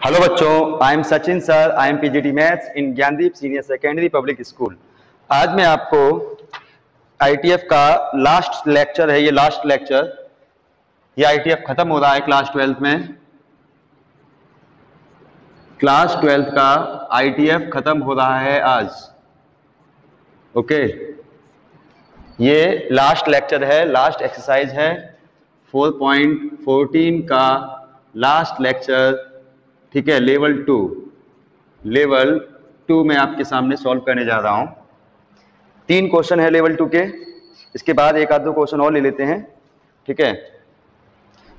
Hello बच्चों, I am Sachin sir. I am PGT maths in Gyandeep senior secondary public school. आज मैं आपको ITF का लास्ट लेक्चर है, ये लास्ट लेक्चर। ये आईटीएफ खत्म हो रहा है क्लास 12th में। क्लास 12th का आईटीएफ खत्म हो रहा है आज। ओके, ये लास्ट लेक्चर है, लास्ट एक्सरसाइज है 4.14 का लास्ट लेक्चर। ठीक है, लेवल टू में आपके सामने सॉल्व करने जा रहा हूं। 3 क्वेश्चन है लेवल 2 के। इसके बाद एक आध दो क्वेश्चन और ले लेते हैं। ठीक है,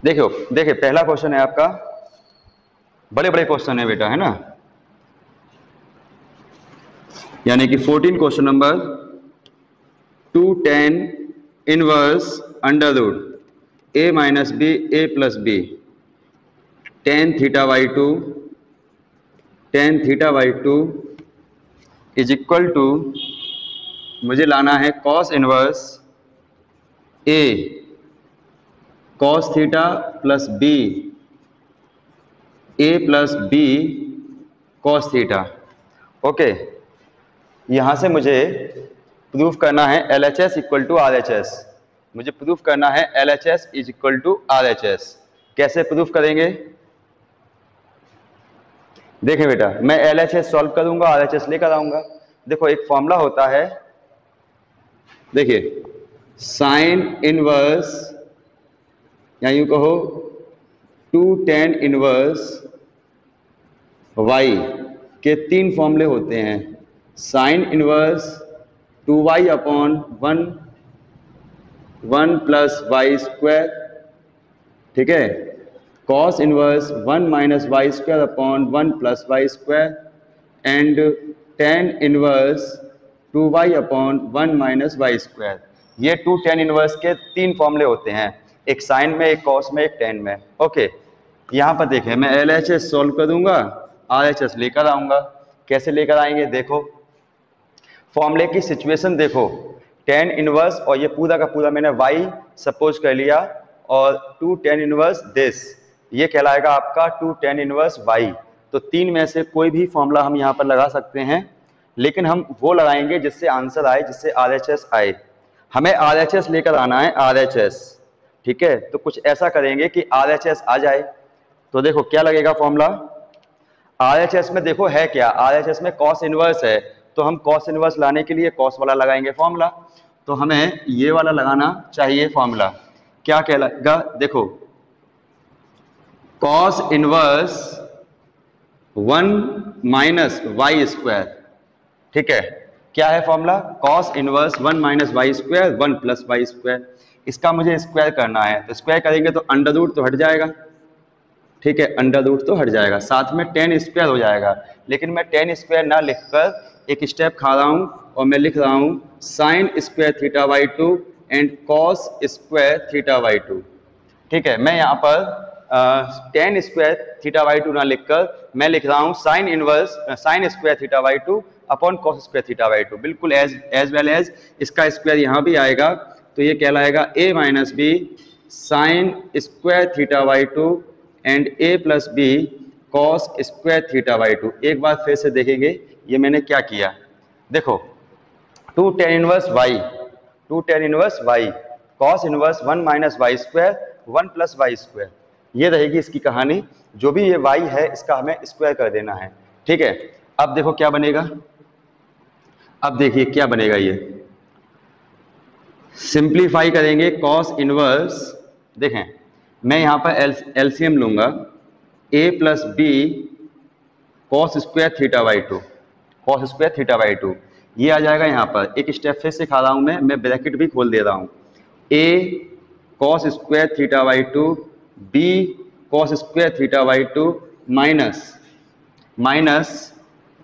देखिए पहला क्वेश्चन है आपका, बड़े बड़े क्वेश्चन है बेटा, है ना, यानी कि 14 question number 2tan inverse under root a minus b a plus b tan theta by two is equal to, मुझे लाना है cos inverse a cos theta plus b a plus b cos theta. Okay, यहां से मुझे proof करना है LHS equal to RHS। मुझे proof करना है LHS is equal to RHS। कैसे प्रूफ करेंगे? देखें बेटा, मैं LHS सॉल्व करूंगा, RHS लेकर आऊंगा। देखो, एक फॉर्मूला होता है, देखिए, साइन इनवर्स या यूं कहो 2tan इनवर्स y के 3 फॉर्मूले होते हैं। Sine inverse 2y upon 1 plus y square, ठीक है, cos inverse 1 minus y square upon 1 plus y square, and tan inverse 2y upon 1 minus y square. ये 2 tan इनवर्स के 3 फॉर्मूले होते हैं, एक साइन में, एक कॉस में, एक टेन में। ओके, यहाँ पर देखें, मैं LHS सॉल्व कर दूंगा, RHS लेकर आऊंगा। कैसे लेकर आएंगे? देखो, फॉर्मूले की सिचुएशन देखो, tan इनवर्स, और ये पूरा का पूरा मैंने y सपोज कर लिया, और 2 tan इनवर्स दिस, ये कहलाएगा आपका 2 tan इनवर्स y। तो 3 में से कोई भी फॉर्मूला हम यहाँ पर लगा सकते हैं, लेकिन हम वो लगाएंगे जिससे आंसर आए, जिससे RHS आए। हमें RHS लेकर आना है, RHS। ठीक है, तो कुछ ऐसा करेंगे कि RHS आ जाए। तो देखो क्या लगेगा फॉर्मूला RHS में। देखो है क्या, RHS में cos इनवर्स है, तो हम cos इनवर्स लाने के लिए cos वाला लगाएंगे फॉर्मूला। तो हमें ये वाला लगाना चाहिए फॉर्मूला। क्या कहलाएगा? देखो, cos inverse 1 minus y square. ठीक है, क्या है formula? cos inverse 1 minus y square 1 plus y square. इसका मुझे स्क्वायर करना है, तो स्क्वायर करेंगे तो अंडर रूट तो हट जाएगा। ठीक है, अंडर रूट तो हट जाएगा, साथ में tan स्क्वायर हो जाएगा। लेकिन मैं tan स्क्वायर ना लिखकर एक स्टेप खा रहा हूं, और मैं लिख रहा हूं sine square theta by two and cos square theta by two. ठीक है, मैं यहाँ पर tan square theta by two ना लिखकर मैं लिख रहा हूँ sine inverse sine square theta by two upon cos square theta by two. बिल्कुल एज वेल एज इसका स्क्वायर यहाँ भी आएगा, तो ये कहलाएगा a minus b sine square theta by two and a plus b cos square theta by to. एक बार फिर से देखेंगे ये मैंने क्या किया। देखो, 2 tan inverse y cos inverse 1 minus y square 1 plus y square, ये रहेगी इसकी कहानी। जो भी ये y है, इसका हमें स्क्वायर कर देना है। ठीक है, अब देखो क्या बनेगा। अब देखिए क्या बनेगा, ये सिंप्लीफाई करेंगे कॉस इनवर्स। देखें, मैं यहां पर एलसीएम लूंगा, a plus b cos square theta by two, cos square theta by two, ये आ जाएगा यहाँ पर। एक स्टेप फिर से खा रहा हूं मैं ब्रैकेट भी खोल दे रहा हूं, a cos square theta by to b cos square theta by to minus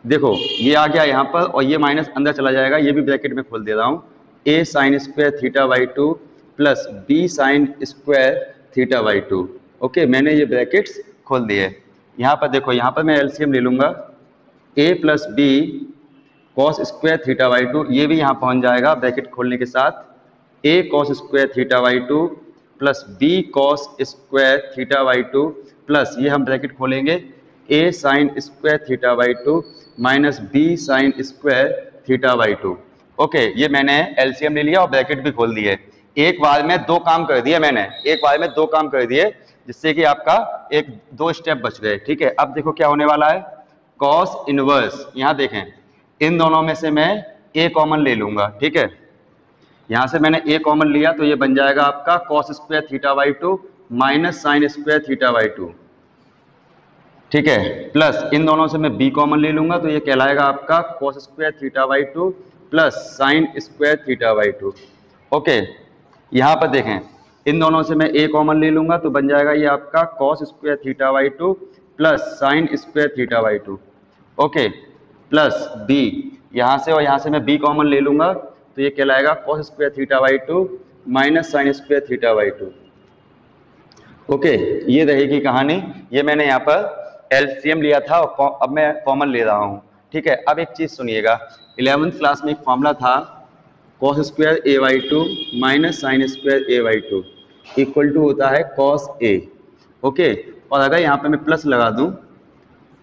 देखो ये आ गया यहाँ पर, और ये माइनस अंदर चला जाएगा, ये भी ब्रैकेट में खोल दे रहा हूँ, a sign square theta by two plus b sign square theta by to. Okay, मैंने ये ब्रैकेट्स खोल दिए। यहाँ पर देखो, यहाँ पर मैं एलसीएम ले लूंगा, a plus b cos square theta by two, ये भी यहाँ पहुँच जाएगा ब्रैकेट खोलने के साथ, a cos square theta by two plus b cos square theta by two plus, ये हम ब्रैकेट खोलेंगे, a sine square theta by 2 minus b sine square theta by 2। Okay, ये मैंने एलसीएम ले लिया और ब्रैकेट भी खोल दिए। एक बार में दो काम कर दिए मैंने, एक बार में दो काम कर दिए, जिससे कि आपका एक दो स्टेप बच गए। ठीक है, अब देखो क्या होने वाला है, कॉस इनवर्स, यहां देखें इन दोनों में से मैं ए कॉमन ले लूंगा। ठीक है, यहां से मैंने ए कॉमन लिया तो ये बन जाएगा आपका cos square theta by 2 minus sine square theta by 2। ठीक है, प्लस इन दोनों से मैं बी कॉमन ले लूंगा तो ये कहलाएगा आपका cos square theta by 2 plus sine square theta by 2। Okay, यहां पर देखें इन दोनों से मैं ए कॉमन ले लूंगा तो बन जाएगा ये आपका cos square theta by 2 plus sine square theta by 2। Okay, plus b, यहां से और यहां से मैं बी कॉमन ले लूंगा तो ये कहलाएगा cos square theta by 2 minus sine square theta by 2। Okay, ये रहेगी कहानी। ये मैंने यहाँ पर एलसीएम लिया था और अब मैं कॉमन ले रहा हूँ। ठीक है, अब एक चीज सुनिएगा, 11th क्लास में एक फॉर्मूला था cos square A by 2 minus sine square A by 2 equal to होता है कॉस ए। ओके, और अगर यहाँ पे मैं प्लस लगा दूं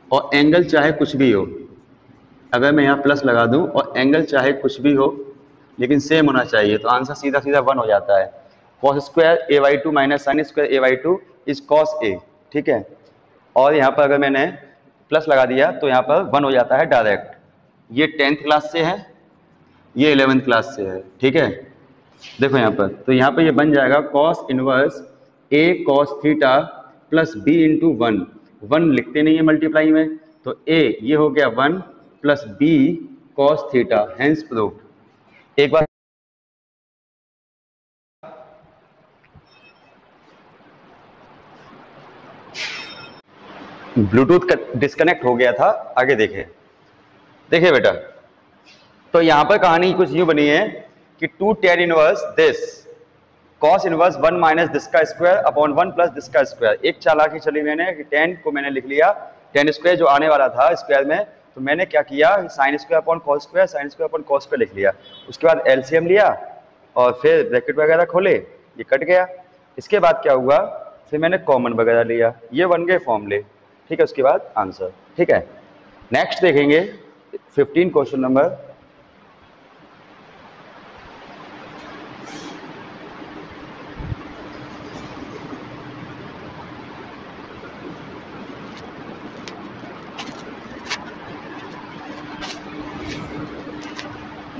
और एंगल चाहे कुछ भी हो, अगर मैं यहाँ प्लस लगा दूं और एंगल चाहे कुछ भी हो लेकिन सेम होना चाहिए, तो आंसर सीधा सीधा 1 हो जाता है। Cos square A by 2 minus sine square A by 2 is cos a. ठीक है, और यहाँ पर अगर मैंने प्लस लगा दिया तो यहाँ पर 1 हो जाता है डायरेक्ट। ये 10th क्लास से है, ये 11th क्लास से है। ठीक है, देखो यहाँ पर, तो यहाँ पर ये बन जाएगा cos inverse a cos theta plus b into 1। 1 लिखते नहीं है मल्टीप्लाई में, तो ए ये हो गया 1 plus b cos theta, hence proved. एक बार ब्लूटूथ का डिस्कनेक्ट हो गया था, आगे देखें। देखिए बेटा, तो यहां पर कहानी कुछ यूं बनी है कि 2 tan inverse this cos inverse 1 minus this का स्क्वायर अपॉन 1 प्लस दिस का स्क्वायर। एक चालाकी चली मैंने कि tan को मैंने लिख लिया, tan स्क्वायर जो आने वाला था स्क्वायर में, तो मैंने क्या किया, sine square upon cos square, sine square upon cos square लिख लिया। उसके बाद एलसीएम लिया और फिर ब्रैकेट वगैरह खोले, ये कट गया। इसके बाद क्या हुआ, फिर मैंने कॉमन वगैरह लिया, ये बन गए फॉर्मूले। ठीक है, उसके बाद आंसर। ठीक है, नेक्स्ट देखेंगे 15 क्वेश्चन नंबर।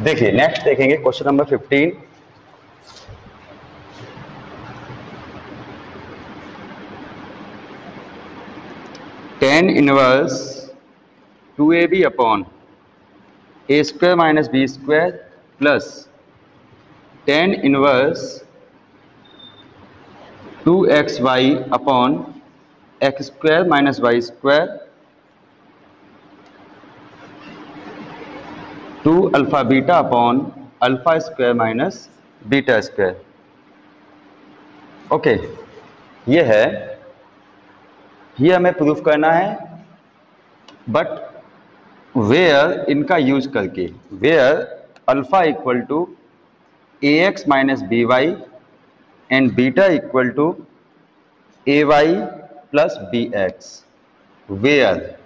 देखिए नेक्स्ट देखेंगे question number 15। tan inverse 2ab upon a square minus b square plus tan inverse 2xy upon x square minus y square 2 alpha beta upon alpha square minus beta square. Okay, ये है, ये हमें proof करना है, but where इनका use करके, where alpha equal to a x minus b y and beta equal to a y plus b x. Where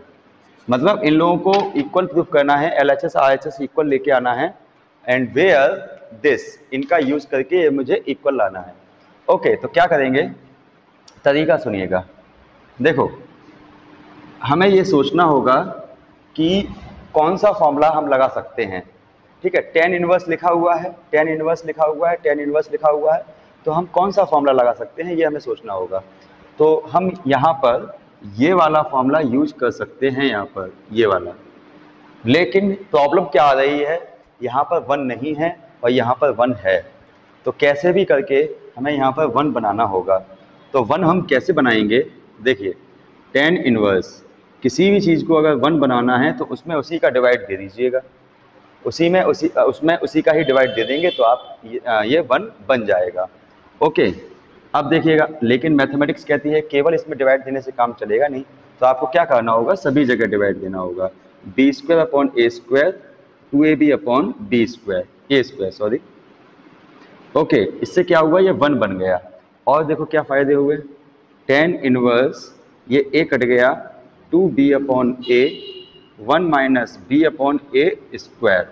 मतलब इन लोगों को इक्वल प्रूफ करना है, एलएचएस आरएचएस इक्वल लेके आना है, एंड वेयर दिस इनका यूज करके ये मुझे इक्वल लाना है। ओके, तो क्या करेंगे, तरीका सुनिएगा। देखो, हमें ये सोचना होगा कि कौन सा फॉर्मूला हम लगा सकते हैं। ठीक है, tan इनवर्स लिखा हुआ है, tan इनवर्स लिखा हुआ है, tan इनवर्स लिखा हुआ है, तो हम कौन सा फॉर्मूला लगा सकते हैं, ये हमें सोचना होगा। तो हम यहाँ पर ये वाला फॉर्मूला यूज कर सकते हैं, यहाँ पर ये वाला। लेकिन प्रॉब्लम क्या आ रही है, यहाँ पर 1 नहीं है और यहाँ पर 1 है, तो कैसे भी करके हमें यहाँ पर 1 बनाना होगा। तो 1 हम कैसे बनाएंगे, देखिए tan इनवर्स, किसी भी चीज़ को अगर 1 बनाना है तो उसमें उसी का डिवाइड दे दीजिएगा, उसमें उसी का ही डिवाइड दे देंगे तो आप ये 1 बन जाएगा। ओके, अब देखिएगा, लेकिन मैथमेटिक्स कहती है केवल इसमें डिवाइड देने से काम चलेगा नहीं, तो आपको क्या करना होगा, सभी जगह डिवाइड देना होगा। B square upon a square 2ab upon b square, a square sorry. Okay, इससे क्या हुआ, ये 1 बन गया। और देखो क्या फायदे हुए, tan इनवर्स ये a कट गया 2b upon A 1 minus B upon a square.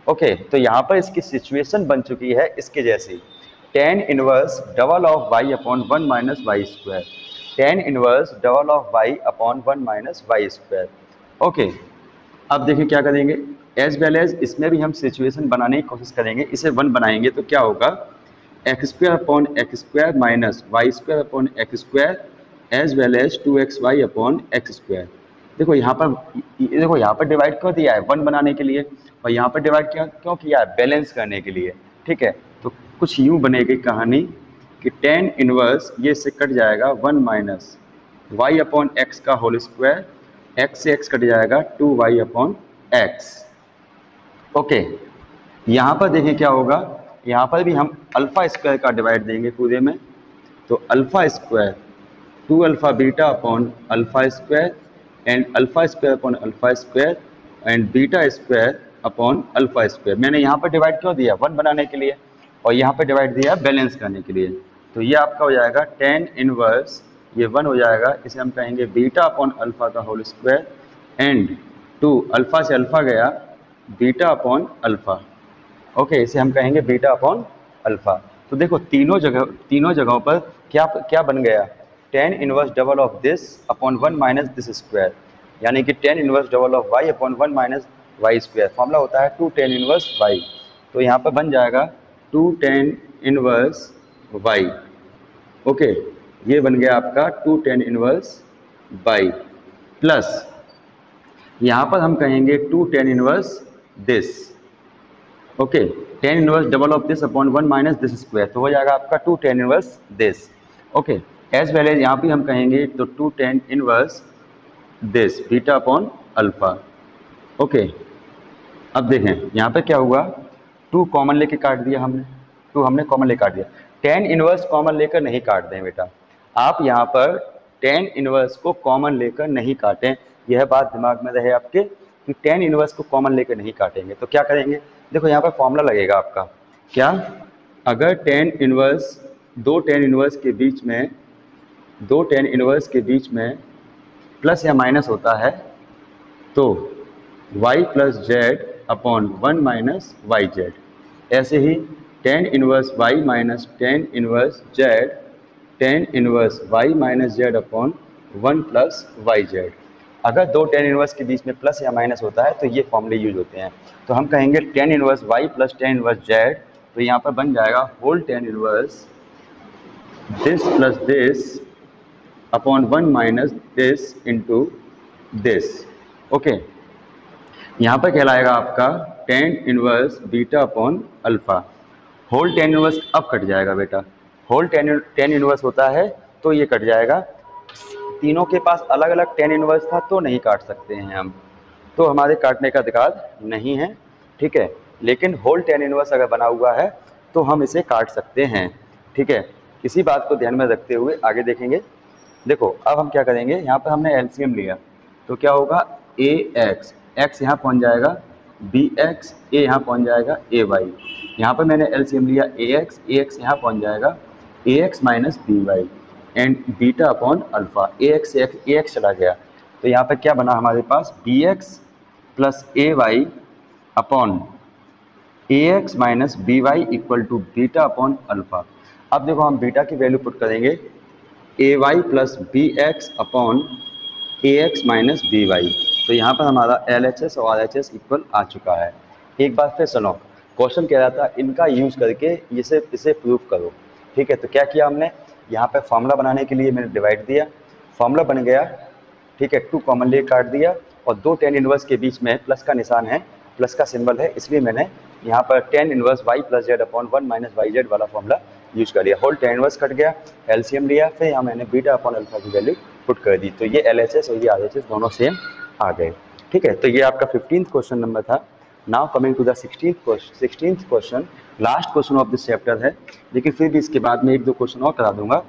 Okay, तो यहाँ पर इसकी सिचुएशन बन चुकी है इसके जैसी, tan inverse double of y upon 1 minus y square, tan inverse double of y upon 1 minus y square. Okay, अब देखिए क्या करेंगे, एज वेल एज इसमें भी हम सिचुएशन बनाने की कोशिश करेंगे। इसे 1 बनाएंगे तो क्या होगा, x square upon x square minus y square upon x square as well as 2xy upon x square. देखो यहाँ पर डिवाइड क्यों दिया है, 1 बनाने के लिए, और यहाँ पर डिवाइड क्यों किया है, बैलेंस करने के लिए। ठीक है, तो कुछ यूँ बनेगी कहानी कि tan इनवर्स ये इससे कट जाएगा 1 माइनस वाई अपॉन एक्स का होल स्क्वायर, एक्स से एक्स कट जाएगा 2y अपॉन एक्स। ओके, यहाँ पर देखिए क्या होगा, यहाँ पर भी हम अल्फा स्क्वायर का डिवाइड देंगे पूरे में, तो alpha square 2 alpha beta upon alpha square and alpha square upon alpha square and beta square upon alpha square. मैंने यहाँ पर डिवाइड क्यों दिया, 1 बनाने के लिए, और यहाँ पर डिवाइड दिया बैलेंस करने के लिए। तो ये आपका हो जाएगा tan इनवर्स, ये 1 हो जाएगा, इसे हम कहेंगे बीटा अपॉन अल्फा का होल स्क्वायर एंड 2 अल्फा से अल्फा गया बीटा अपॉन अल्फा। ओके, इसे हम कहेंगे बीटा अपॉन अल्फा। तो देखो तीनों जगहों पर क्या क्या बन गया, tan inverse double of this upon 1 minus this square, यानी कि tan inverse double of y upon 1 minus y square. Formula होता है 2 tan इनवर्स y, तो यहाँ पर बन जाएगा 2 tan इनवर्स y। ओके, ये बन गया आपका 2 tan इनवर्स y प्लस यहाँ पर हम कहेंगे 2 tan inverse this. Okay, tan inverse double of this upon 1 minus this square, तो हो जाएगा आपका 2 tan inverse this. Okay, as well as यहाँ पे हम कहेंगे तो 2 tan inverse this beta upon alpha. Okay, अब देखें यहाँ पे क्या हुआ, 2 कॉमन लेके काट दिया हमने, 2 हमने कॉमन लेके काट दिया। tan इनवर्स कॉमन लेकर नहीं काट दें बेटा, आप यहाँ पर tan इनवर्स को कॉमन लेकर नहीं काटें, यह बात दिमाग में रहे आपके कि tan इनवर्स को कॉमन लेकर नहीं काटेंगे। तो क्या करेंगे, देखो यहाँ पर फॉर्मूला लगेगा आपका, क्या, अगर tan इनवर्स दो tan इनवर्स के बीच में प्लस या माइनस होता है तो y plus z upon 1 minus y z. ऐसे ही tan inverse y minus tan inverse z, tan inverse y minus z upon 1 plus y z. अगर दो tan इनवर्स के बीच में प्लस या माइनस होता है तो ये फॉर्मूले यूज होते हैं। तो हम कहेंगे tan inverse y plus tan inverse z, तो यहाँ पर बन जाएगा whole tan inverse this plus this upon 1 minus this into this. Okay, यहाँ पर कहलाएगा आपका tan inverse beta upon alpha. Whole tan inverse अब कट जाएगा बेटा, होल tan इनवर्स होता है तो ये कट जाएगा, तीनों के पास अलग अलग tan इनवर्स था तो नहीं काट सकते हैं हम, तो हमारे काटने का अधिकार नहीं है। ठीक है, लेकिन होल tan इनवर्स अगर बना हुआ है तो हम इसे काट सकते हैं। ठीक है, इसी बात को ध्यान में रखते हुए आगे देखेंगे। देखो अब हम क्या करेंगे, यहाँ पर हमने एलसीएम लिया तो क्या होगा, ax, x यहाँ पहुँच जाएगा bx, a यहाँ पहुँच जाएगा ay। यहाँ पर मैंने एलसीएम लिया ax यहाँ पहुँच जाएगा ax minus by and beta upon alpha. ax से ax चला गया तो यहाँ पर क्या बना हमारे पास, bx plus ay upon ax minus by equal to beta upon alpha. अब देखो हम बीटा की वैल्यू पुट करेंगे ay plus b x upon a x minus b y, तो यहाँ पर हमारा LHS और RHS इक्वल आ चुका है। एक बार फिर सुनो, क्वेश्चन कह रहा था इनका यूज करके इसे प्रूव करो। ठीक है, तो क्या किया हमने, यहाँ पे फॉर्मूला बनाने के लिए मैंने डिवाइड दिया, फॉर्मूला बन गया। ठीक है, 2 कॉमन ले काट दिया और दो tan इनवर्स के बीच में प्लस का निशान है, प्लस का सिंबल है, इसलिए मैंने यहाँ पर tan inverse y plus z upon 1 minus y z वाला फॉर्मूला यूज कर लिया। होल tan इनवर्स कट गया, एलसीएम लिया, फिर यहाँ मैंने बीटा अपॉन अल्फा की वैल्यू पुट कर दी, तो ये LHS और ये RHS दोनों सेम आ गए। ठीक है, तो ये आपका 15th क्वेश्चन नंबर था। Now coming to the 16th question, last question of this chapter है, लेकिन फिर भी इसके बाद में 1-2 क्वेश्चन और करा दूंगा।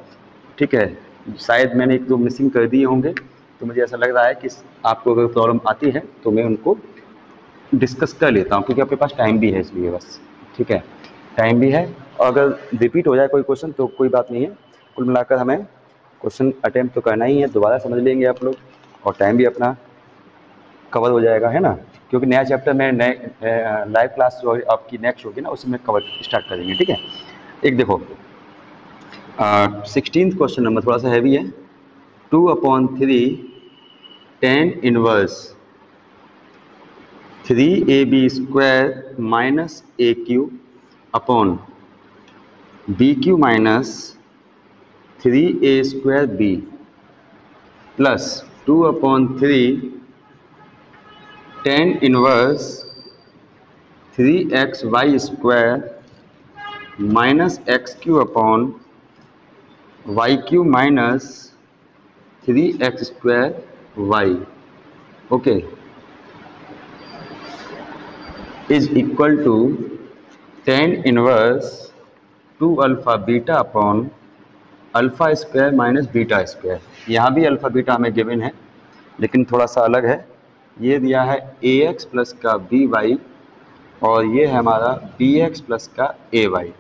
ठीक है, शायद मैंने 1-2 मिसिंग कर दिए होंगे, तो मुझे ऐसा लग रहा है कि आपको अगर प्रॉब्लम आती है तो मैं उनको डिस्कस कर लेता हूँ, क्योंकि आपके पास टाइम भी है इसलिए बस। ठीक है, टाइम भी है, और अगर रिपीट हो जाए कोई क्वेश्चन तो कोई बात नहीं है, कुल मिलाकर हमें क्वेश्चन अटेम्प्ट तो करना ही है, दोबारा समझ लेंगे आप लोग। और टाइम भी अपना कवर हो जाएगा, है ना, क्योंकि नया चैप्टर में नए लाइव क्लास जो आपकी नेक्स्ट होगी ना उसमें कवर स्टार्ट करेंगे। ठीक है, एक देखो 16th क्वेश्चन नंबर थोड़ा सा हैवी है। 2/3 tan inverse 3ab square minus a q upon b q minus 3a square b plus 2/3 tan inverse 3xy square minus x q upon y q minus 3x square y, okay, is equal to tan inverse 2 alpha beta upon alpha square minus beta square. यहाँ भी alpha beta हमें given है लेकिन थोड़ा सा अलग है। ये दिया है ax प्लस का by और ये है हमारा bx प्लस का ay।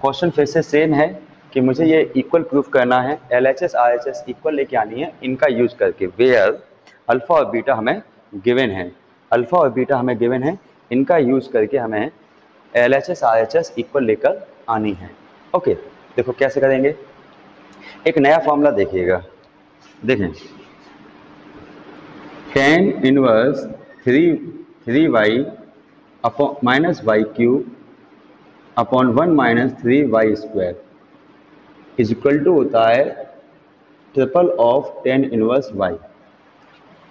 क्वेश्चन फिर से सेम है कि मुझे ये इक्वल प्रूफ करना है, LHS RHS इक्वल लेके आनी है इनका यूज करके, वेयर अल्फा और बीटा हमें गिवन है, अल्फा और बीटा हमें गिवन है, इनका यूज करके हमें LHS RHS इक्वल लेकर आनी है। ओके, देखो कैसे करेंगे। एक नया फॉर्मूला देखिएगा, देखें tan inverse 3y upon minus y q upon 1 minus 3y square is equal to होता है triple of tan inverse y।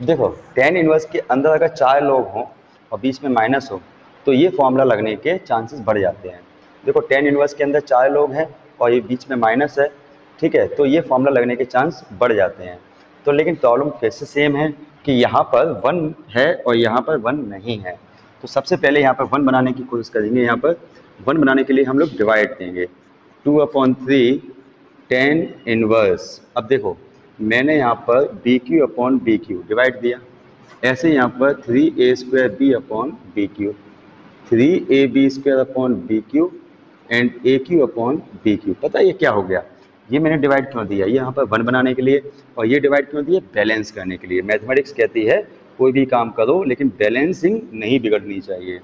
देखो tan इनवर्स के अंदर अगर 4 लोग हों और बीच में माइनस हो तो ये फॉर्मूला लगने के चांसेस बढ़ जाते हैं। देखो tan इनवर्स के अंदर 4 लोग हैं और ये बीच में माइनस है, ठीक है, तो ये फॉर्मूला लगने के चांस बढ़ जाते हैं। तो लेकिन प्रॉब्लम फिर से सेम है कि यहाँ पर 1 है और यहाँ पर 1 नहीं है। तो सबसे पहले यहाँ पर 1 बनाने की कोशिश करेंगे। यहाँ पर 1 बनाने के लिए हम लोग डिवाइड देंगे 2/3 tan इनवर्स। अब देखो मैंने यहाँ पर b q upon b q divide दिया, ऐसे यहाँ पर 3a square b upon b q, 3ab square upon b q and a q upon b q. पता है ये क्या हो गया, ये मैंने डिवाइड क्यों दिया, ये यहाँ पर 1 बनाने के लिए, और ये डिवाइड क्यों दिया, बैलेंस करने के लिए। मैथमेटिक्स कहती है कोई भी काम करो लेकिन बैलेंसिंग नहीं बिगड़नी चाहिए,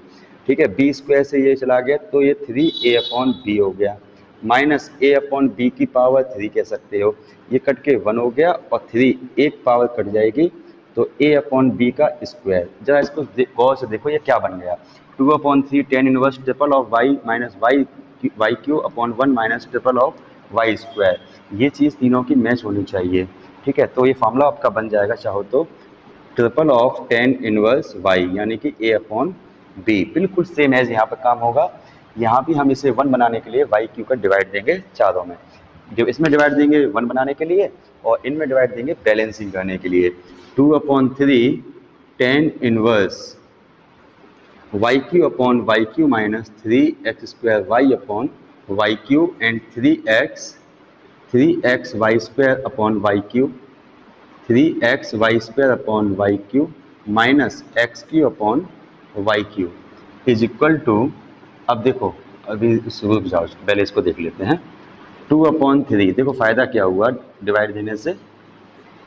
ठीक है। बी स्क्वायर से ये चला गया तो ये 3a अपॉन बी हो गया, माइनस ए अपॉन बी की पावर 3 कह सकते हो, ये कट के 1 हो गया और 3 एक पावर कट जाएगी तो a अपॉन बी का स्क्वायर। जरा इसको गौर से देखो ये क्या बन गया, 2/3 tan inverse triple of y minus y q upon 1 minus triple of y square. ये चीज़ तीनों की मैच होनी चाहिए, ठीक है। तो ये फॉर्मूला आपका बन जाएगा चाहो तो triple of tan inverse y यानी कि a अपॉन बी। बिल्कुल सेम एज यहाँ पर काम होगा। यहाँ भी हम इसे 1 बनाने के लिए वाई क्यू का डिवाइड देंगे चारों में, जो इसमें डिवाइड देंगे 1 बनाने के लिए और इनमें डिवाइड देंगे बैलेंसिंग करने के लिए। 2/3 tan inverse y q upon y q minus 3x square y upon y q and 3x y square upon y q, 3x y square upon y q minus x q upon y q is equal to, अब देखो अभी रुक जाओ पहले इसको देख लेते हैं। 2/3 देखो फ़ायदा क्या हुआ डिवाइड देने से,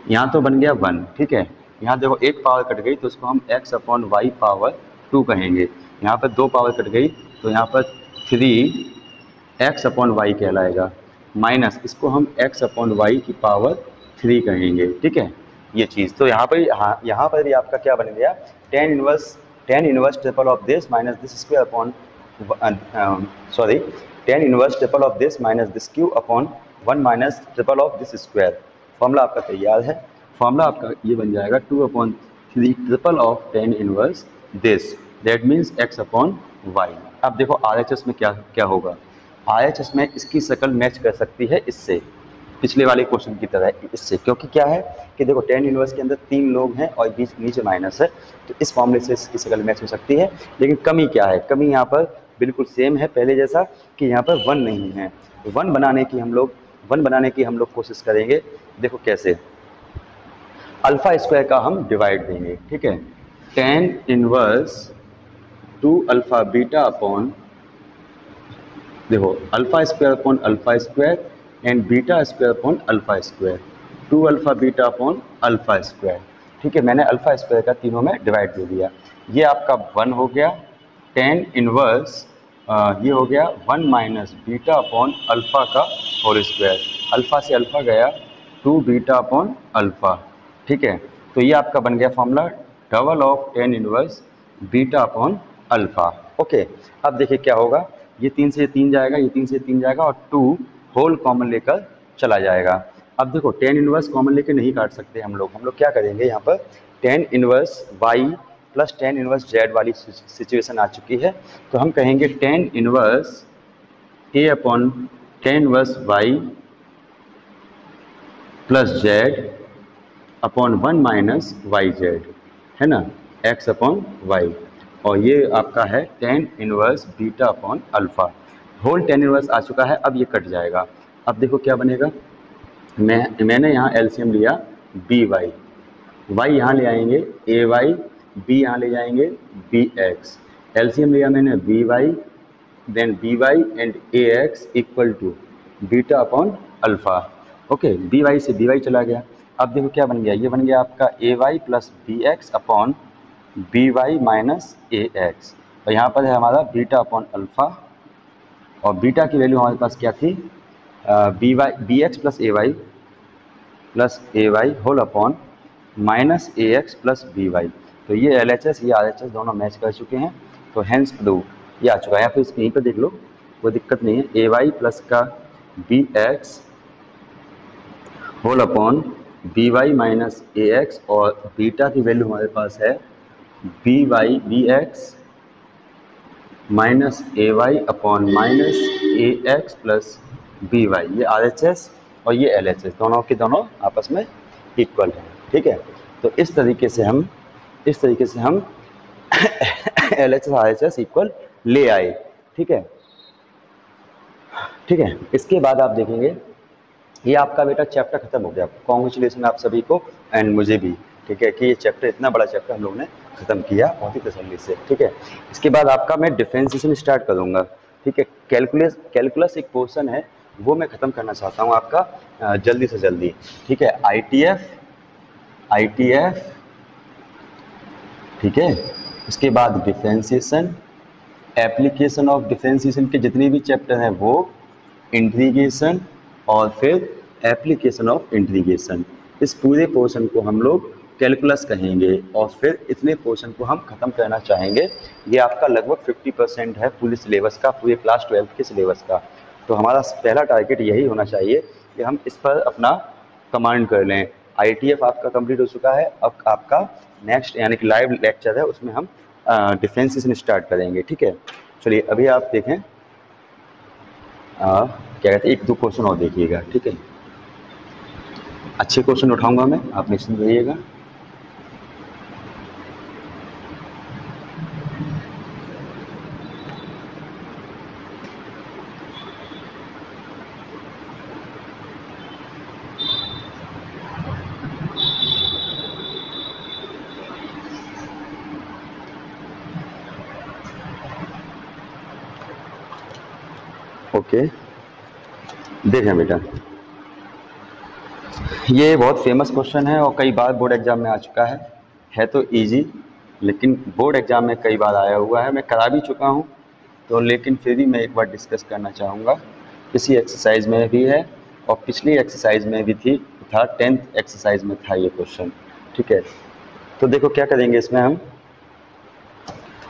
यहाँ तो बन गया 1, ठीक है, यहाँ देखो एक पावर कट गई तो उसको हम x अपॉन वाई पावर 2 कहेंगे, यहाँ पर 2 पावर कट गई तो यहाँ पर 3x अपॉन वाई कहलाएगा, माइनस इसको हम x अपॉन वाई की पावर 3 कहेंगे, ठीक है। ये चीज़ तो यहाँ पर भी आपका क्या बन गया, tan inverse triple of this minus this square upon tan inverse triple of this minus this q upon 1 minus triple of this square. Formula आपका तैयार है, फॉर्मूला आपका ये बन जाएगा 2/3 triple of tan inverse this, that means x upon y. अब देखो RHS में क्या होगा, RHS में इसकी शक्ल मैच कर सकती है इससे, पिछले वाले क्वेश्चन की तरह इससे, क्योंकि क्या है कि देखो tan इनवर्स के अंदर 3 लोग हैं और बीच नीचे माइनस है, तो इस फॉर्मूले से इसकी शक्ल मैच हो सकती है। लेकिन कमी क्या है, कमी यहाँ पर बिल्कुल सेम है पहले जैसा कि यहाँ पर 1 नहीं है। 1 बनाने की हम लोग कोशिश करेंगे। देखो कैसे, अल्फा स्क्वायर का हम डिवाइड देंगे, ठीक है, tan inverse 2 alpha beta upon, देखो alpha square upon alpha square and beta square upon alpha square, 2 alpha beta upon alpha square. ठीक है, मैंने अल्फा स्क्वायर का तीनों में डिवाइड दे दिया। ये आपका 1 हो गया, टेन इनवर्स ये हो गया 1 माइनस बीटा अपॉन अल्फा का होल स्क्वायर। अल्फा से अल्फा गया 2 बीटा अपॉन अल्फा। ठीक है, तो ये आपका बन गया formula double of ten inverse beta upon alpha. Okay, अब देखिए क्या होगा, ये 3 से 3 जाएगा, ये 3 से 3 जाएगा और 2 होल कॉमन लेकर चला जाएगा। अब देखो टेन इनवर्स कॉमन लेके नहीं काट सकते हम लोग क्या करेंगे, यहाँ पर tan inverse y plus tan inverse z वाली सिचुएशन आ चुकी है, तो हम कहेंगे tan inverse a upon tan inverse y plus z upon 1 minus y z, है ना, एक्स अपॉन वाई। और ये आपका है tan inverse beta upon alpha. Whole tan inverse आ चुका है, अब ये कट जाएगा। अब देखो क्या बनेगा, मैंने यहाँ एलसीएम लिया बी वाई, वाई यहाँ ले आएंगे ए वाई, बी यहाँ ले जाएंगे बी एक्स। एलसीएम लिया मैंने b y then b y and a x equal to beta upon alpha. Okay, b y से बी वाई चला गया। अब देखो क्या बन गया, ये बन गया आपका a y plus b x upon b y minus a x, और यहाँ पर है हमारा बीटा अपॉन अल्फा, और बीटा की वैल्यू हमारे पास क्या थी, b x plus a y whole upon minus a x plus b y. तो ये एल एच एस ये आर एच एस दोनों मैच कर चुके हैं, तो हैंस प्रूव ये आ चुका है। या फिर यहीं पर देख लो, कोई दिक्कत नहीं है, ए वाई प्लस का b x whole upon b y minus a x, और बीटा की वैल्यू हमारे पास है b x minus a y upon minus a x plus b y. ये आर एच एस और ये एल एच एस दोनों के दोनों आपस में इक्वल हैं। ठीक है, तो इस तरीके से हम L H S R H S equal ले आए। ठीक है, इसके बाद आप देखेंगे ये आपका बेटा चैप्टर खत्म हो गया। कॉन्ग्रेचुलेसन आप सभी को एंड मुझे भी। ठीक है, कि ये चैप्टर इतना बड़ा चैप्टर हम लोग ने खत्म किया बहुत ही तसल्ली से। ठीक है, इसके बाद आपका मैं डिफरेंशिएशन स्टार्ट करूंगा। ठीक है, कैलकुलस एक पोर्शन है वो मैं खत्म करना चाहता हूँ आपका जल्दी से जल्दी। ठीक है, आईटीएफ, ठीक है, उसके बाद डिफरेंशिएशन, एप्लीकेशन ऑफ डिफरेंशिएशन के जितने भी चैप्टर हैं वो, इंटीग्रेशन और फिर एप्लीकेशन ऑफ इंटीग्रेशन। इस पूरे पोर्शन को हम लोग कैलकुलस कहेंगे और फिर इतने पोर्शन को हम खत्म करना चाहेंगे। ये आपका लगभग 50% है पूरे सिलेबस का, पूरे क्लास 12 के सिलेबस का। तो हमारा पहला टारगेट यही होना चाहिए कि हम इस पर अपना कमांड कर लें। आईटीएफ आपका कंप्लीट हो चुका है, अब आपका नेक्स्ट यानी कि लाइव लेक्चर है, उसमें हम डिफरेंशिएशन स्टार्ट करेंगे। ठीक है, चलिए अभी आप देखें क्या कहते हैं, एक दो क्वेश्चन और देखिएगा। ठीक है, अच्छे क्वेश्चन उठाऊंगा मैं, आप निश्चिंत रहिएगा। ओके, देखें बेटा, ये बहुत फेमस क्वेश्चन है और कई बार बोर्ड एग्जाम में आ चुका है तो इजी, लेकिन बोर्ड एग्जाम में कई बार आया हुआ है, मैं करा भी चुका हूँ, तो लेकिन फिर भी मैं एक बार डिस्कस करना चाहूँगा। इसी एक्सरसाइज में भी है और पिछली एक्सरसाइज में भी था 10th एक्सरसाइज में था ये क्वेश्चन। ठीक है, तो देखो क्या करेंगे इसमें हम,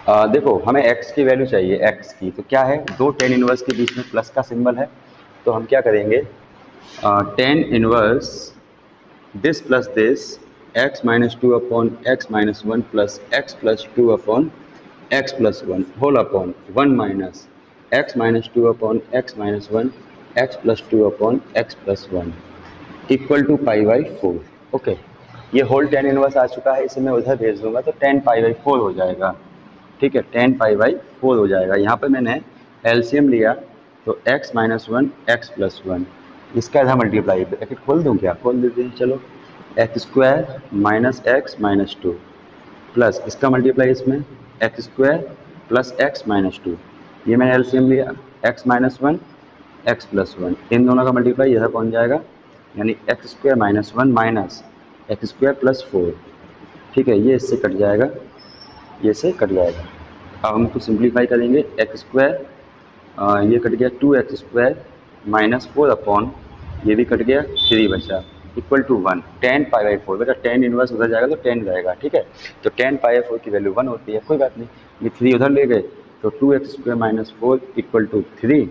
देखो हमें x की वैल्यू चाहिए, x की, तो क्या है, दो टेन इनवर्स के बीच में प्लस का सिंबल है, तो हम क्या करेंगे, tan inverse this plus this x minus 2 upon x minus 1 plus x plus 2 upon x plus 1 whole upon 1 minus x minus 2 upon x minus 1 x plus 2 upon x plus 1 equal to pi by 4। Okay, ये whole tan inverse आ चुका है, इसे मैं उधर भेज दूंगा तो 10 पाई बाई 4 हो जाएगा। ठीक है, 10 पाई बाई 4 हो जाएगा। यहाँ पर मैंने एलसीएम लिया तो x माइनस 1 एक्स प्लस 1, इसका इधर मल्टीप्लाई, ब्रैकेट खोल दूँ क्या, खोल देते हैं, चलो, x square minus x minus 2 plus इसका मल्टीप्लाई इसमें x square plus x minus 2, ये मैंने एलसीएम लिया x माइनस 1 एक्स प्लस 1, इन दोनों का मल्टीप्लाई इधर पहुँच जाएगा, यानी x square minus 1 minus x square plus 4 ठीक है, ये इससे कट जाएगा, ये से कट जाएगा। अब हम इसको सिंप्लीफाई करेंगे, एक्स स्क्वायर, ये कट गया 2x² माइनस 4 अपॉन, ये भी कट गया, 3 बचा, equal to 1, tan pi by 4। बेटा टेन इनवर्स उधर जाएगा तो 10 रहेगा, ठीक है। तो टेन पाई बाई 4 की वैल्यू 1 होती है, कोई बात नहीं। ये 3 उधर ले गए तो 2x² minus 4 equal to 3,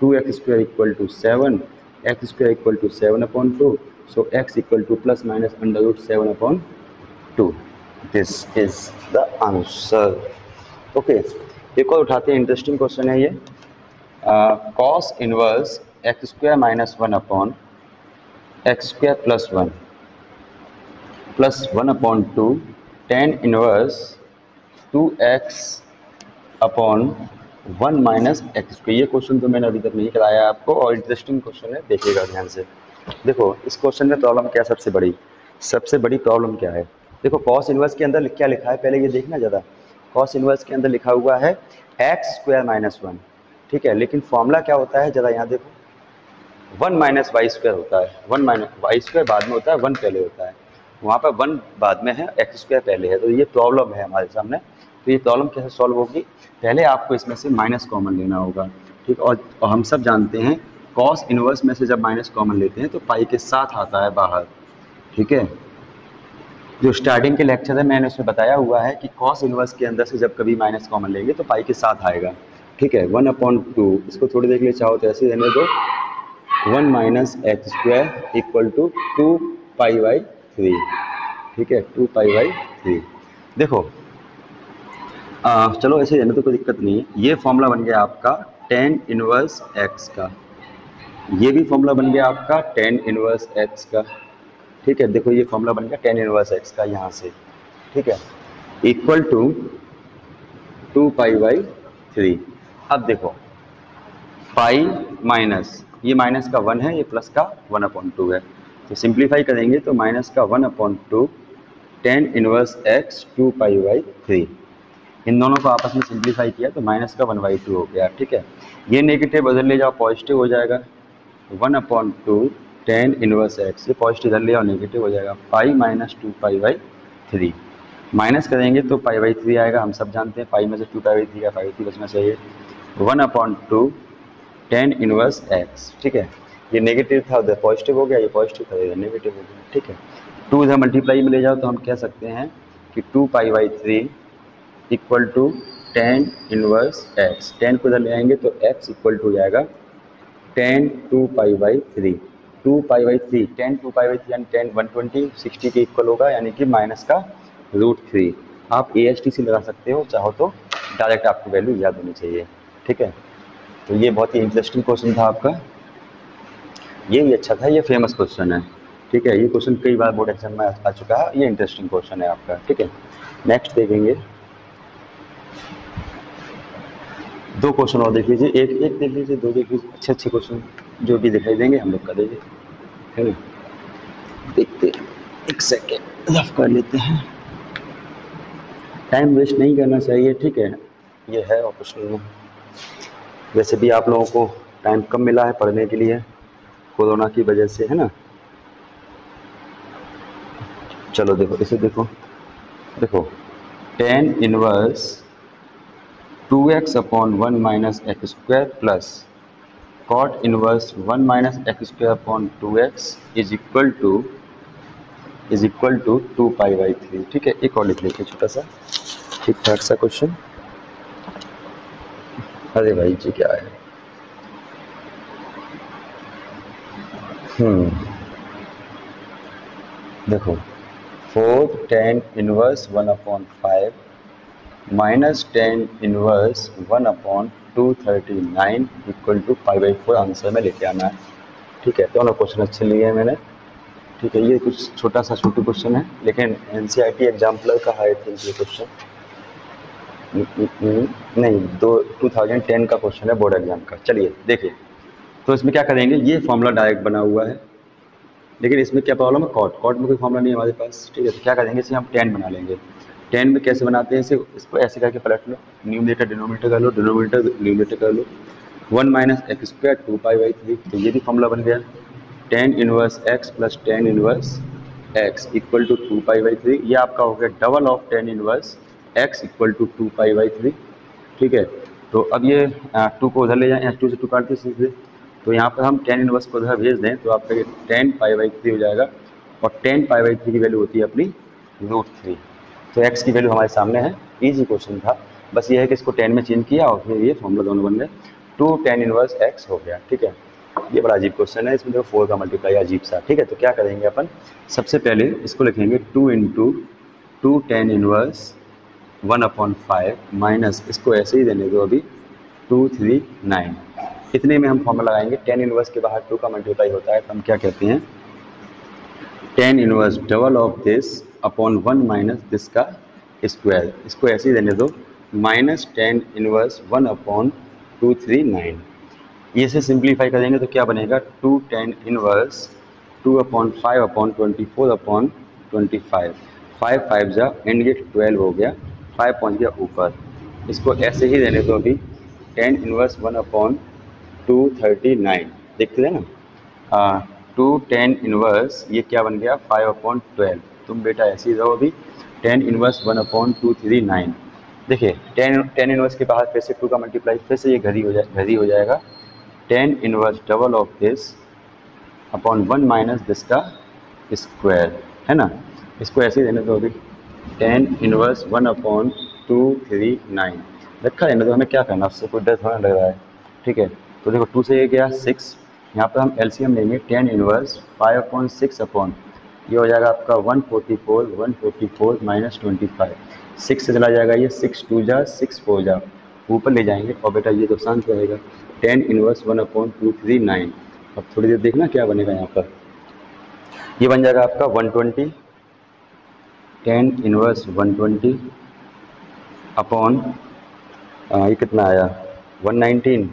2x² equal to 7, x² equal to 7 upon 2, so x equal to plus minus under root 7 upon 2। This is the answer. Okay, एक और उठाते हैं, इंटरेस्टिंग क्वेश्चन है ये। Cos inverse x square minus 1 upon x square plus one upon 2 tan inverse 2x upon 1 minus x square. ये question तो मैंने अभी तक नहीं कराया आपको, और इंटरेस्टिंग क्वेश्चन है, देखिएगा ध्यान से। देखो इस क्वेश्चन में प्रॉब्लम क्या, सबसे बड़ी प्रॉब्लम क्या है। देखो कॉस इनवर्स के अंदर क्या लिखा है, पहले ये देखना ज़्यादा। कॉस इनवर्स के अंदर लिखा हुआ है एक्स स्क्वायर माइनस 1, ठीक है, लेकिन फॉर्मूला क्या होता है, ज़रा यहाँ देखो, 1 माइनस वाई स्क्वायर होता है। 1 माइनस वाई स्क्वायर बाद में होता है, 1 पहले होता है, वहाँ पर 1 बाद में है, एक्स स्क्वायर पहले है। तो ये प्रॉब्लम है हमारे सामने। तो ये प्रॉब्लम कैसे सॉल्व होगी, पहले आपको इसमें से माइनस कॉमन लेना होगा, ठीक। और हम सब जानते हैं कॉस इनवर्स में से जब माइनस कॉमन लेते हैं तो पाई के साथ आता है बाहर, ठीक है। जो स्टार्टिंग के लेक्चर है मैंने उसमें बताया हुआ है कि कॉस इनवर्स के अंदर से जब कभी माइनस कॉमन लेंगे तो पाई के साथ आएगा, ठीक है। 1/2, इसको थोड़ी देर के लिए चाहो तो ऐसे रहने दो, 1 minus x square equal to 2π/3, ठीक है, 2π/3। देखो चलो ऐसे रहने तो कोई दिक्कत नहीं है। ये फॉर्मूला बन गया आपका टेन इनवर्स एक्स का, ये भी फॉर्मूला बन गया आपका टेन इनवर्स एक्स का, ठीक है। देखो ये फॉर्मूला बन गया टेन इनवर्स एक्स का यहाँ से, ठीक है, इक्वल टू 2π/3। अब देखो पाई माइनस, ये माइनस का 1 है, ये प्लस का 1/2 है, तो सिंप्लीफाई करेंगे तो माइनस का 1/2 टेन इनवर्स एक्स 2π/3। इन दोनों को आपस में सिंप्लीफाई किया तो माइनस का 1/2 हो गया, ठीक है। ये नेगेटिव उधर ले जाओ, पॉजिटिव हो जाएगा, 1/2 टेन इनवर्स एक्स, ये पॉजिटिव इधर ले जाओ, नेगेटिव हो जाएगा, पाई माइनस 2π/3। माइनस करेंगे तो π/3 आएगा, हम सब जानते हैं पाई में से 2π/3 का π/3 बचना चाहिए, 1/2 टेन इनवर्स एक्स, ठीक है। ये नेगेटिव था उधर पॉजिटिव हो गया, ये पॉजिटिव था इधर नेगेटिव हो गया, ठीक है। 2 इधर मल्टीप्लाई में ले जाओ तो हम कह सकते हैं कि 2π/3 equal to tan inverse x, 10 को इधर ले आएंगे तो x इक्वल टू हो जाएगा 10 2π/3, 2π/3, 10 2π/3 यानी 10 120, 60 के इक्वल होगा, यानी कि माइनस का √3। आप AST से लगा सकते हो, चाहो तो डायरेक्ट आपको वैल्यू याद होनी चाहिए, ठीक है। तो ये बहुत ही इंटरेस्टिंग क्वेश्चन था आपका, ये भी अच्छा था, ये फेमस क्वेश्चन है, ठीक है। ये क्वेश्चन कई बार बोर्ड एग्जाम में आ चुका है, ये इंटरेस्टिंग क्वेश्चन है आपका, ठीक है। नेक्स्ट देखेंगे, दो क्वेश्चन और देख लीजिए, एक देख लीजिए, दो देख लीजिए, अच्छे क्वेश्चन जो भी दिखाई देंगे हम लोग करेंगे, है ना। देखते हैं, एक सेकेंड रफ कर लेते हैं, टाइम वेस्ट नहीं करना चाहिए, ठीक है। ये है ऑप्शनल में, वैसे भी आप लोगों को टाइम कम मिला है पढ़ने के लिए कोरोना की वजह से, है ना। चलो देखो इसे देखो, tan inverse 2x upon 1 minus x square plus cot inverse 1 minus x square upon 2x is equal to 2π/3, ठीक है। एक और लिख लेते छोटा सा ठीक ठाक सा क्वेश्चन। अरे भाई जी क्या है, देखो 4 tan inverse 1/5 minus tan inverse 1/239 equal to π/4 answer में लेके आना है, ठीक है। दोनों क्वेश्चन अच्छे लिए हैं मैंने, ठीक है। ये कुछ छोटा क्वेश्चन है, लेकिन NCERT एग्जाम्पलर का है, थिंक ये क्वेश्चन नहीं, 2010 का क्वेश्चन है बोर्ड एग्जाम का। चलिए देखिए, तो इसमें क्या करेंगे, ये फॉर्मूला डायरेक्ट बना हुआ है, लेकिन इसमें क्या प्रॉब्लम है, कॉट में कोई फॉर्मूला नहीं है हमारे पास, ठीक है। तो क्या करेंगे, इसे हम 10 बना लेंगे। 10 में कैसे बनाते हैं इसे, इसको ऐसे करके पलट लो, न्यूमरेटर डिनोमिनेटर कर लो, डिनोमिनेटर न्यूमरेटर कर लो, 1 माइनस एक्स स्क्वायर 2π/3, तो ये भी फॉर्मूला बन गया, tan inverse x plus tan inverse x equal to 2π/3, ये आपका हो गया double of tan inverse x equal to 2π/3। ठीक है, तो अब ये 2 को उधर ले जाएं, 2 से 2 काट के सीधे, तो यहाँ पर हम tan इनवर्स को उधर भेज दें तो आपका ये tan π/3 हो जाएगा, और tan π/3 की वैल्यू होती है अपनी √3। तो x की वैल्यू हमारे सामने है, इजी क्वेश्चन था, बस ये है कि इसको tan में चेंज किया और फिर ये फॉर्मूला दोनों बन गए, 2 tan इनवर्स x हो गया। ठीक है, ये बड़ा अजीब क्वेश्चन है, इसमें देखो 4 का मल्टीप्लाई अजीब सा। ठीक है, तो क्या करेंगे अपन, सबसे पहले इसको लिखेंगे 2 × 2 tan इनवर्स 1/5 माइनस, इसको ऐसे ही देने दो अभी 239, इतने में हम फॉर्मूला लगाएंगे। tan इनवर्स के बाहर 2 का मल्टीप्लाई होता है तो हम क्या कहते हैं, tan inverse double of this upon 1 minus this का स्क्वायर, इसको ऐसे ही देने दो माइनस tan इनवर्स 1/239। ये से सिंप्लीफाई करेंगे तो क्या बनेगा, 2 tan इनवर्स 2/5/24/25, 5 5 जा एंड ये 12 हो गया, 5 पहुँच गया ऊपर, इसको ऐसे ही देने दो अभी tan इनवर्स 1/239, देखते हैं ना, 2 tan इनवर्स ये क्या बन गया 5/12, तुम बेटा ऐसे ही रहो अभी tan इनवर्स 1/239। देखिए tan इनवर्स के बाहर फिर से 2 का मल्टीप्लाई, फिर से ये घर ही हो जाएगा, tan inverse double of this upon 1 minus this का स्क्वायर, है ना, इसको ऐसे ही देने दो अभी tan इनवर्स 1/239 रखा है ना, तो हमें क्या करना, उससे कोई डर थोड़ा लग रहा है। ठीक है, तो देखो 2 से ये गया 6, यहाँ पर हम एलसीएम लेंगे, tan इनवर्स 5/6 अपॉन, ये हो जाएगा आपका 144 माइनस 25, 6 से चला जाएगा ये, 6 2 जा 6 4 जा, ऊपर ले जाएंगे और बेटा ये तो शांत रहेगा, tan इनवर्स 1/239। अब थोड़ी देर देखना क्या बनेगा, यहाँ पर ये बन जाएगा आपका 120, tan इनवर्स 120 अपॉन ये कितना आया 119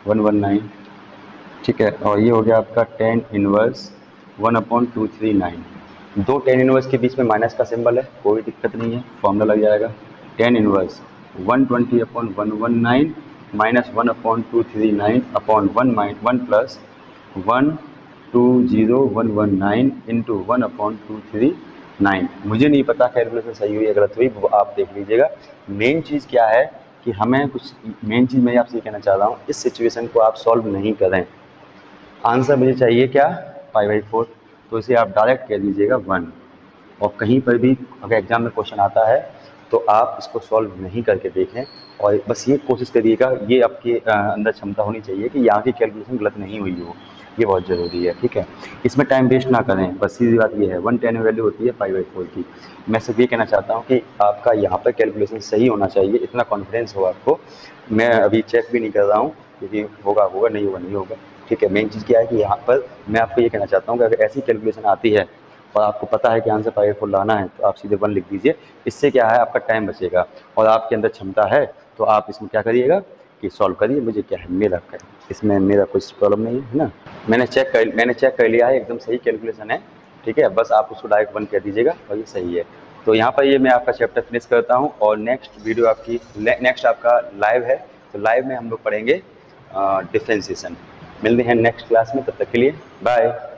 119। ठीक है, और ये हो गया आपका tan इनवर्स 1/239। दो tan इनवर्स के बीच में माइनस का सिंबल है, कोई दिक्कत नहीं है, फॉर्मूला लग जाएगा tan inverse 120/119 minus 1/239 upon 1 plus 120,119 into 1/239। मुझे नहीं पता कैलकुलेशन सही हुई या गलत हुई, वो आप देख लीजिएगा। मेन चीज़ क्या है कि हमें कुछ, मेन चीज़ मैं आपसे ये कहना चाह रहा हूँ, इस सिचुएशन को आप सॉल्व नहीं करें, आंसर मुझे चाहिए क्या π/4, तो इसे आप डायरेक्ट कह दीजिएगा 1। और कहीं पर भी अगर एग्जाम में क्वेश्चन आता है तो आप इसको सॉल्व नहीं करके देखें, और बस ये कोशिश करिएगा, ये आपके अंदर क्षमता होनी चाहिए कि यहाँ की कैलकुलेशन गलत नहीं हुई हो, ये बहुत ज़रूरी है। ठीक है, इसमें टाइम वेस्ट ना करें, बस सीधी बात ये है, 110 वैल्यू होती है π/4 की। मैं सिर्फ ये कहना चाहता हूँ कि आपका यहाँ पर कैलकुलेशन सही होना चाहिए, इतना कॉन्फिडेंस हो आपको। मैं अभी चेक भी नहीं कर रहा हूँ क्योंकि होगा होगा, नहीं होगा नहीं होगा। ठीक है, मेन चीज़ क्या है कि यहाँ पर मैं आपको ये कहना चाहता हूँ कि अगर ऐसी कैलकुलेशन आती है और आपको पता है कि आंसर π/4 लाना है, तो आप सीधे 1 लिख दीजिए, इससे क्या है आपका टाइम बचेगा और आपके अंदर क्षमता है, तो आप इसमें क्या करिएगा कि सॉल्व करिए। मुझे क्या है, मेरा इसमें मेरा कोई प्रॉब्लम नहीं है ना, मैंने चेक कर लिया है, एकदम सही कैलकुलेशन है। ठीक है, बस आप उसको डायरेक्ट 1 कह दीजिएगा और ये सही है। तो यहाँ पर ये मैं आपका चैप्टर फिनिश करता हूँ, और नेक्स्ट आपका लाइव है, तो लाइव में हम लोग पढ़ेंगे डिफ्रेंशिएशन। मिलते हैं नेक्स्ट क्लास में, तब तक के लिए बाय।